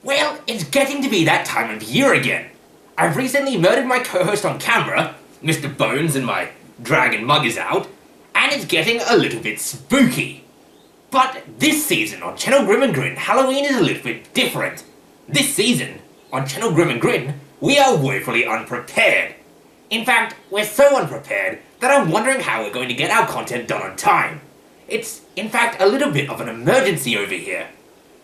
Well, it's getting to be that time of year again. I've recently murdered my co-host on camera, Mr. Bones, and my dragon mug is out, and it's getting a little bit spooky. But this season on Channel Grim and Grin, Halloween is a little bit different. This season, on Channel Grim and Grin, we are woefully unprepared. In fact, we're so unprepared that I'm wondering how we're going to get our content done on time. It's, in fact, a little bit of an emergency over here.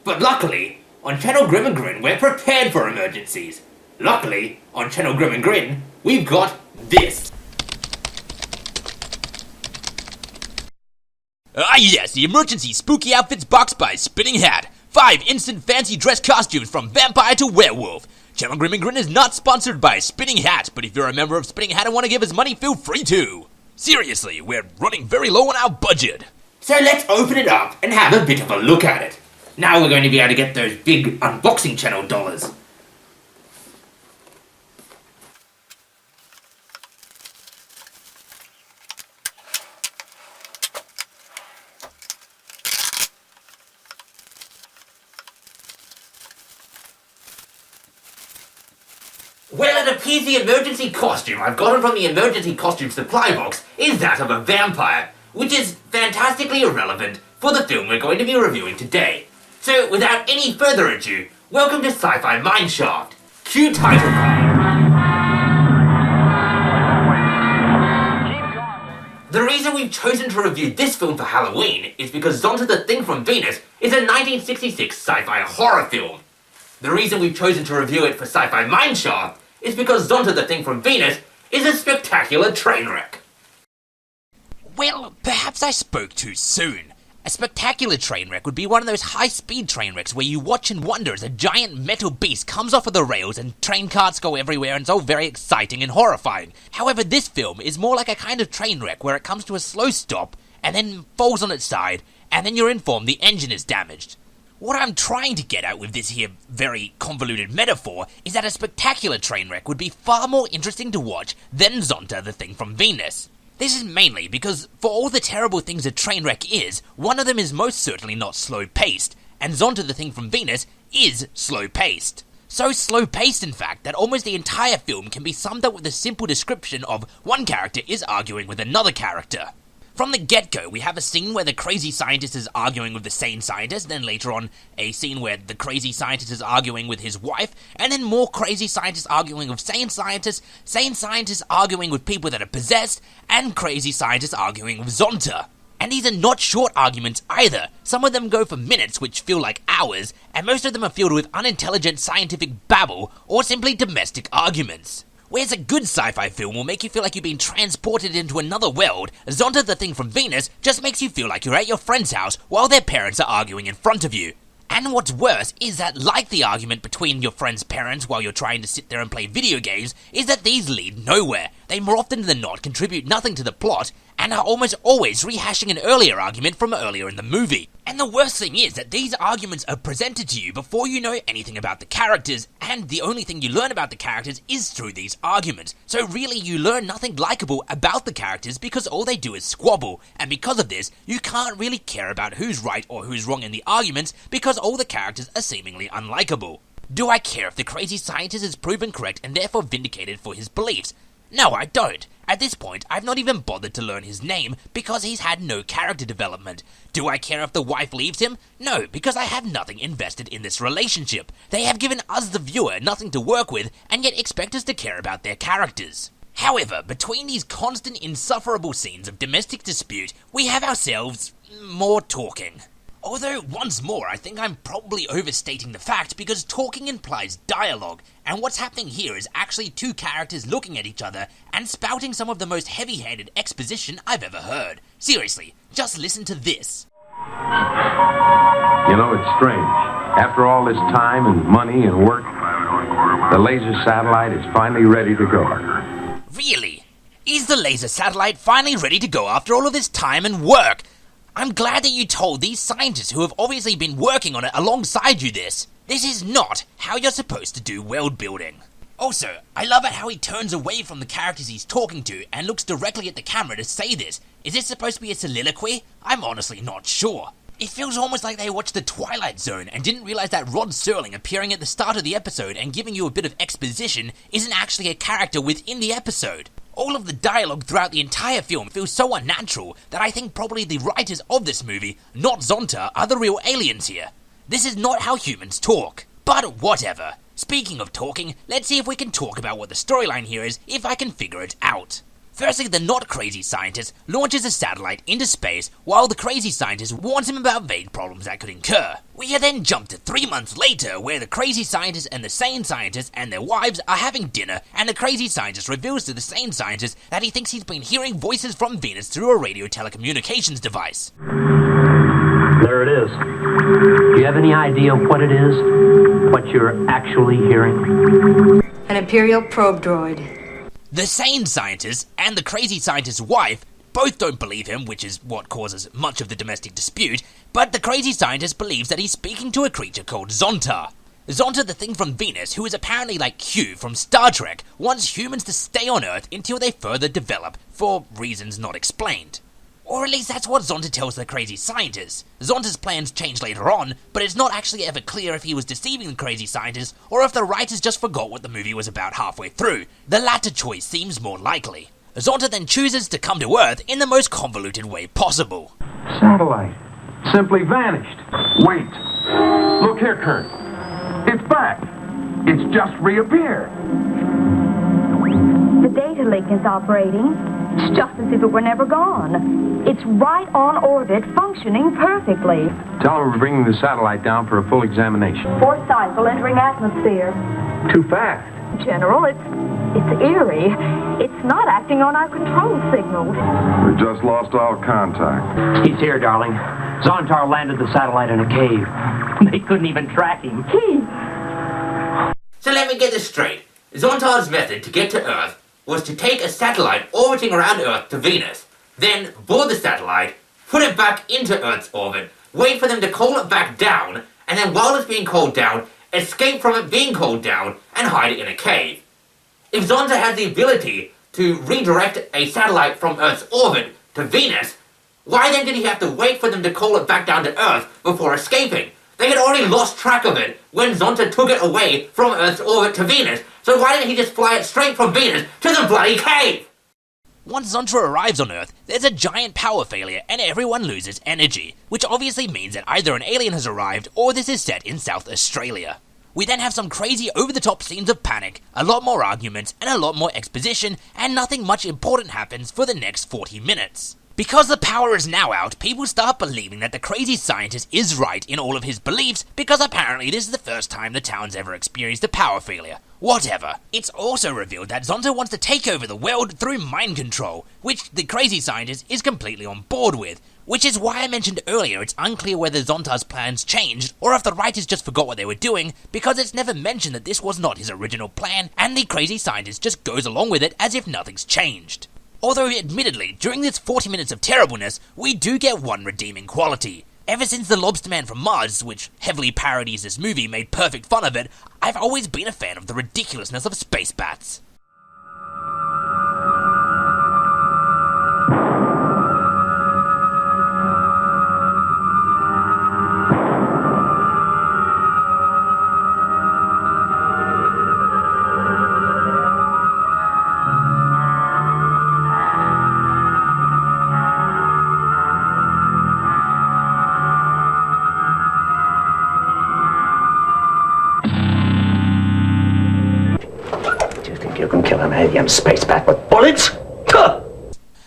But luckily, on Channel Grim and Grin, we're prepared for emergencies. Luckily, on Channel Grim and Grin, we've got this. Yes, the emergency spooky outfits box by Spinning Hat. 5 instant fancy dress costumes from vampire to werewolf. Channel Grim and Grin is not sponsored by Spinning Hat, but if you're a member of Spinning Hat and want to give us money, feel free to. Seriously, we're running very low on our budget. So let's open it up and have a bit of a look at it. Now we're going to be able to get those big unboxing channel dollars. Well, it appears the emergency costume I've gotten from the emergency costume supply box is that of a vampire, which is fantastically irrelevant for the film we're going to be reviewing today. So, without any further ado, welcome to SciFi MineShaft. Cue title card. The reason we've chosen to review this film for Halloween is because Zontar the Thing from Venus is a 1966 sci-fi horror film. The reason we've chosen to review it for SciFi MineShaft is because Zontar the Thing from Venus is a spectacular train wreck. Well, perhaps I spoke too soon. A spectacular train wreck would be one of those high-speed train wrecks where you watch and wonder as a giant metal beast comes off of the rails and train carts go everywhere and it's all very exciting and horrifying. However, this film is more like a kind of train wreck where it comes to a slow stop and then falls on its side and then you're informed the engine is damaged. What I'm trying to get at with this here very convoluted metaphor is that a spectacular train wreck would be far more interesting to watch than Zontar the Thing from Venus. This is mainly because, for all the terrible things a train wreck is, one of them is most certainly not slow-paced, and Zontar the Thing from Venus is slow-paced. So slow-paced, in fact, that almost the entire film can be summed up with a simple description of one character is arguing with another character. From the get-go, we have a scene where the crazy scientist is arguing with the sane scientist, then later on a scene where the crazy scientist is arguing with his wife, and then more crazy scientists arguing with sane scientists arguing with people that are possessed, and crazy scientists arguing with Zontar. And these are not short arguments either. Some of them go for minutes, which feel like hours, and most of them are filled with unintelligent scientific babble or simply domestic arguments. Whereas a good sci-fi film will make you feel like you've been transported into another world, Zontar the Thing from Venus just makes you feel like you're at your friend's house while their parents are arguing in front of you. And what's worse is that, like the argument between your friend's parents while you're trying to sit there and play video games, is that these lead nowhere. They more often than not contribute nothing to the plot, and are almost always rehashing an earlier argument from earlier in the movie. And the worst thing is that these arguments are presented to you before you know anything about the characters, and the only thing you learn about the characters is through these arguments. So really you learn nothing likable about the characters because all they do is squabble, and because of this, you can't really care about who's right or who's wrong in the arguments because all the characters are seemingly unlikable. Do I care if the crazy scientist is proven correct and therefore vindicated for his beliefs? No, I don't. At this point, I've not even bothered to learn his name because he's had no character development. Do I care if the wife leaves him? No, because I have nothing invested in this relationship. They have given us, the viewer, nothing to work with, and yet expect us to care about their characters. However, between these constant insufferable scenes of domestic dispute, we have ourselves more talking. Although, once more, I think I'm probably overstating the fact because talking implies dialogue, and what's happening here is actually two characters looking at each other and spouting some of the most heavy-handed exposition I've ever heard. Seriously, just listen to this. You know, it's strange. After all this time and money and work, the laser satellite is finally ready to go. Really? Is the laser satellite finally ready to go after all of this time and work? I'm glad that you told these scientists who have obviously been working on it alongside you this. This is not how you're supposed to do world building. Also, I love it how he turns away from the characters he's talking to and looks directly at the camera to say this. Is this supposed to be a soliloquy? I'm honestly not sure. It feels almost like they watched The Twilight Zone and didn't realize that Rod Serling appearing at the start of the episode and giving you a bit of exposition isn't actually a character within the episode. All of the dialogue throughout the entire film feels so unnatural that I think probably the writers of this movie, not Zontar, are the real aliens here. This is not how humans talk. But whatever. Speaking of talking, let's see if we can talk about what the storyline here is if I can figure it out. Firstly, the not crazy scientist launches a satellite into space while the crazy scientist warns him about vague problems that could incur. We are then jumped to 3 months later where the crazy scientist and the sane scientist and their wives are having dinner, and the crazy scientist reveals to the sane scientist that he thinks he's been hearing voices from Venus through a radio telecommunications device. There it is. Do you have any idea what it is? What you're actually hearing? An Imperial probe droid. The sane scientist and the crazy scientist's wife both don't believe him, which is what causes much of the domestic dispute, but the crazy scientist believes that he's speaking to a creature called Zontar. Zontar, the thing from Venus, who is apparently like Q from Star Trek, wants humans to stay on Earth until they further develop, for reasons not explained. Or at least that's what Zontar tells the crazy scientist. Zontar's plans change later on, but it's not actually ever clear if he was deceiving the crazy scientist or if the writers just forgot what the movie was about halfway through. The latter choice seems more likely. Zontar then chooses to come to Earth in the most convoluted way possible. Satellite. Simply vanished. Wait. Look here, Kurt. It's back. It's just reappeared. The data link is operating. It's just as if it were never gone. It's right on orbit, functioning perfectly. Tell her we're bringing the satellite down for a full examination. Fourth cycle entering atmosphere. Too fast. General, it's eerie. It's not acting on our control signals. We just lost all contact. He's here, darling. Zontar landed the satellite in a cave. They couldn't even track him. So let me get this straight. Zontar's method to get to Earth was to take a satellite orbiting around Earth to Venus, then board the satellite, put it back into Earth's orbit, wait for them to call it back down, and then while it's being called down, escape from it being called down and hide it in a cave. If Zontar had the ability to redirect a satellite from Earth's orbit to Venus, why then did he have to wait for them to call it back down to Earth before escaping? They had already lost track of it when Zontar took it away from Earth's orbit to Venus, so why didn't he just fly it straight from Venus to the bloody cave? Once Zontar arrives on Earth, there's a giant power failure and everyone loses energy, which obviously means that either an alien has arrived or this is set in South Australia. We then have some crazy over-the-top scenes of panic, a lot more arguments, and a lot more exposition, and nothing much important happens for the next 40 minutes. Because the power is now out, people start believing that the crazy scientist is right in all of his beliefs because apparently this is the first time the town's ever experienced a power failure. Whatever. It's also revealed that Zontar wants to take over the world through mind control, which the crazy scientist is completely on board with. Which is why I mentioned earlier it's unclear whether Zontar's plans changed or if the writers just forgot what they were doing, because it's never mentioned that this was not his original plan and the crazy scientist just goes along with it as if nothing's changed. Although, admittedly, during this 40 minutes of terribleness, we do get one redeeming quality. Ever since The Lobster Man from Mars, which heavily parodies this movie, made perfect fun of it, I've always been a fan of the ridiculousness of space bats. You can kill an alien space bat with bullets? Huh.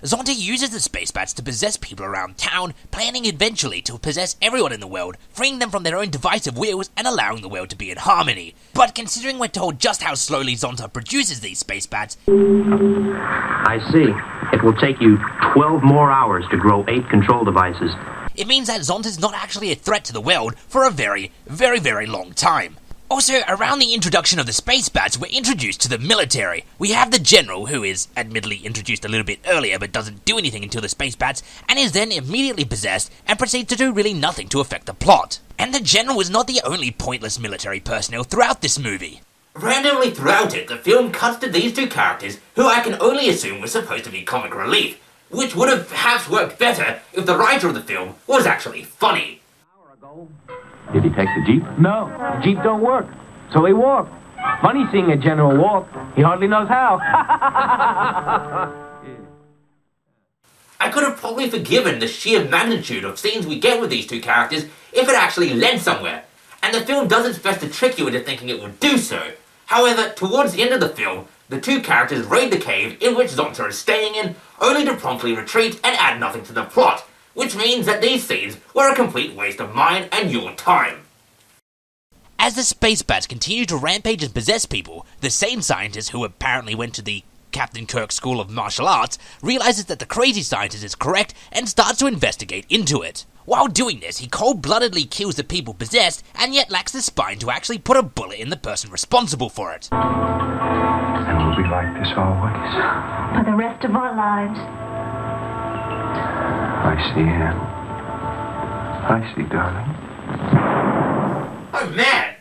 Zontar uses the space bats to possess people around town, planning eventually to possess everyone in the world, freeing them from their own divisive wills and allowing the world to be in harmony. But considering we're told just how slowly Zontar produces these space bats... I see. It will take you 12 more hours to grow 8 control devices. It means that Zontar's not actually a threat to the world for a very, very, very long time. Also, around the introduction of the space bats, we're introduced to the military. We have the general, who is admittedly introduced a little bit earlier but doesn't do anything until the space bats, and is then immediately possessed and proceeds to do really nothing to affect the plot. And the general is not the only pointless military personnel throughout this movie. Randomly throughout it, the film cuts to these two characters who I can only assume were supposed to be comic relief, which would have perhaps worked better if the writer of the film was actually funny. Did he take the Jeep? No, the Jeep don't work. So he walked. Funny seeing a general walk. He hardly knows how. I could have probably forgiven the sheer magnitude of scenes we get with these two characters if it actually led somewhere, and the film does its best to trick you into thinking it would do so. However, towards the end of the film, the two characters raid the cave in which Zontar is staying in, only to promptly retreat and add nothing to the plot, which means that these scenes were a complete waste of mine and your time. As the space bats continue to rampage and possess people, the sane scientist who apparently went to the Captain Kirk School of Martial Arts realizes that the crazy scientist is correct and starts to investigate into it. While doing this, he cold-bloodedly kills the people possessed and yet lacks the spine to actually put a bullet in the person responsible for it. And we'll be like this always. For the rest of our lives. I see, Anne. I see, darling. Oh man!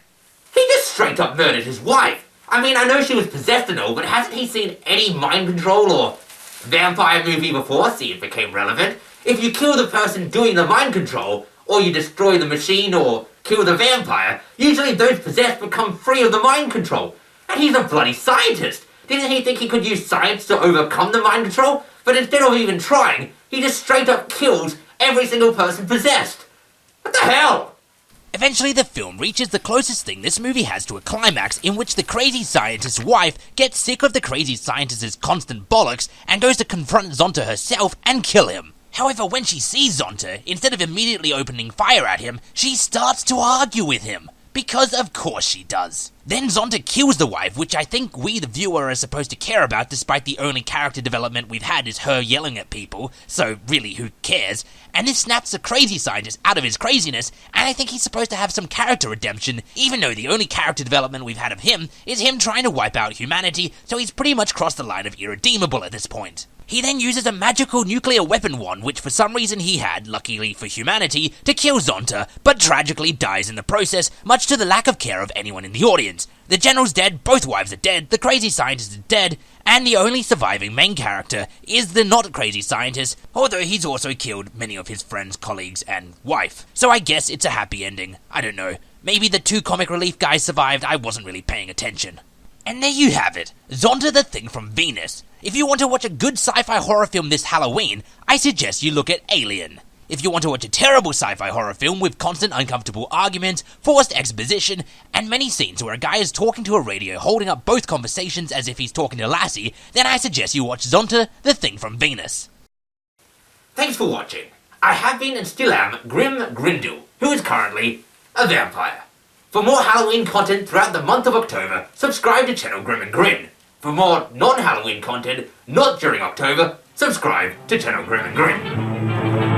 He just straight up murdered his wife! I mean, I know she was possessed and all, but hasn't he seen any mind control or vampire movie before? See if it became relevant. If you kill the person doing the mind control, or you destroy the machine or kill the vampire, usually those possessed become free of the mind control. And he's a bloody scientist! Didn't he think he could use science to overcome the mind control? But instead of even trying, he just straight up kills every single person possessed. What the hell? Eventually, the film reaches the closest thing this movie has to a climax in which the crazy scientist's wife gets sick of the crazy scientist's constant bollocks and goes to confront Zontar herself and kill him. However, when she sees Zontar, instead of immediately opening fire at him, she starts to argue with him. Because of course she does. Then Zontar kills the wife, which I think we, the viewer, are supposed to care about, despite the only character development we've had is her yelling at people, so really, who cares? And this snaps the crazy scientist out of his craziness, and I think he's supposed to have some character redemption, even though the only character development we've had of him is him trying to wipe out humanity, so he's pretty much crossed the line of irredeemable at this point. He then uses a magical nuclear weapon wand, which for some reason he had, luckily for humanity, to kill Zontar, but tragically dies in the process, much to the lack of care of anyone in the audience. The general's dead, both wives are dead, the crazy scientist is dead, and the only surviving main character is the not crazy scientist, although he's also killed many of his friends, colleagues, and wife. So I guess it's a happy ending. I don't know. Maybe the two comic relief guys survived, I wasn't really paying attention. And there you have it, Zontar the Thing from Venus. If you want to watch a good sci-fi horror film this Halloween, I suggest you look at Alien. If you want to watch a terrible sci-fi horror film with constant uncomfortable arguments, forced exposition, and many scenes where a guy is talking to a radio holding up both conversations as if he's talking to Lassie, then I suggest you watch Zontar the Thing from Venus. Thanks for watching. I have been and still am Grim Grindle, who is currently a vampire. For more Halloween content throughout the month of October, subscribe to channel Grim and Grin. For more non-Halloween content, not during October, subscribe to channel Grim and Grin.